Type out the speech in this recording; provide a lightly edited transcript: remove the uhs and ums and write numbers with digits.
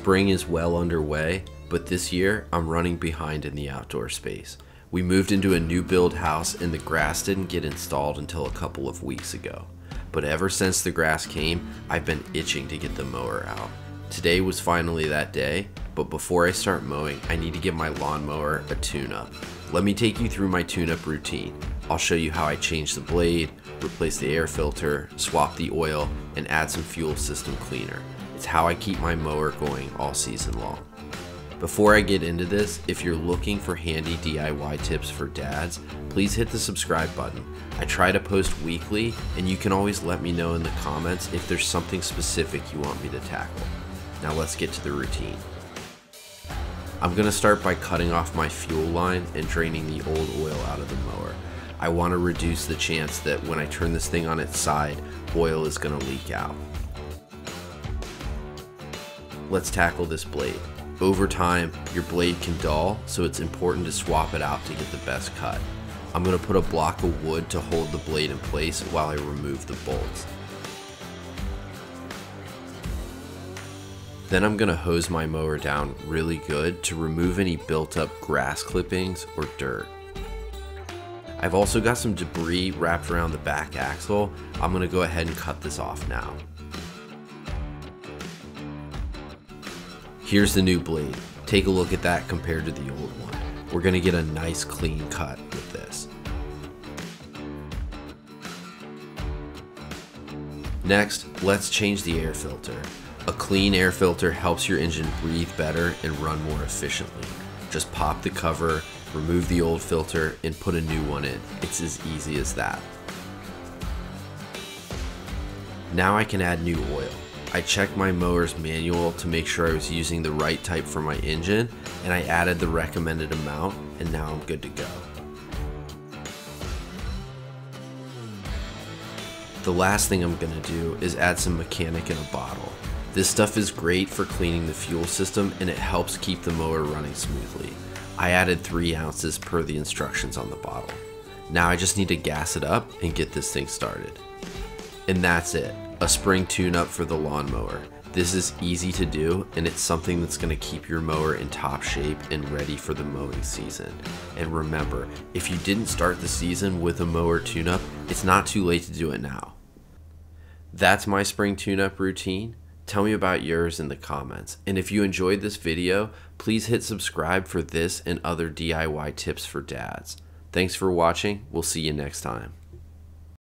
Spring is well underway, but this year I'm running behind in the outdoor space. We moved into a new build house and the grass didn't get installed until a couple of weeks ago. But ever since the grass came, I've been itching to get the mower out. Today was finally that day, but before I start mowing, I need to give my lawnmower a tune-up. Let me take you through my tune-up routine. I'll show you how I change the blade, replace the air filter, swap the oil, and add some fuel system cleaner. It's how I keep my mower going all season long. Before I get into this, if you're looking for handy DIY tips for dads, please hit the subscribe button. I try to post weekly, and you can always let me know in the comments if there's something specific you want me to tackle. Now let's get to the routine. I'm gonna start by cutting off my fuel line and draining the old oil out of the mower. I want to reduce the chance that when I turn this thing on its side, oil is gonna leak out. Let's tackle this blade. Over time, your blade can dull, so it's important to swap it out to get the best cut. I'm gonna put a block of wood to hold the blade in place while I remove the bolts. Then I'm gonna hose my mower down really good to remove any built up grass clippings or dirt. I've also got some debris wrapped around the back axle. I'm gonna go ahead and cut this off now. Here's the new blade. Take a look at that compared to the old one. We're gonna get a nice clean cut with this. Next, let's change the air filter. A clean air filter helps your engine breathe better and run more efficiently. Just pop the cover, remove the old filter, and put a new one in. It's as easy as that. Now I can add new oil. I checked my mower's manual to make sure I was using the right type for my engine, and I added the recommended amount, and now I'm good to go. The last thing I'm gonna do is add some mechanic in a bottle. This stuff is great for cleaning the fuel system and it helps keep the mower running smoothly. I added 3 ounces per the instructions on the bottle. Now I just need to gas it up and get this thing started. And that's it, a spring tune-up for the lawnmower. This is easy to do and it's something that's gonna keep your mower in top shape and ready for the mowing season. And remember, if you didn't start the season with a mower tune-up, it's not too late to do it now. That's my spring tune-up routine. Tell me about yours in the comments. And if you enjoyed this video, please hit subscribe for this and other DIY tips for dads. Thanks for watching. We'll see you next time.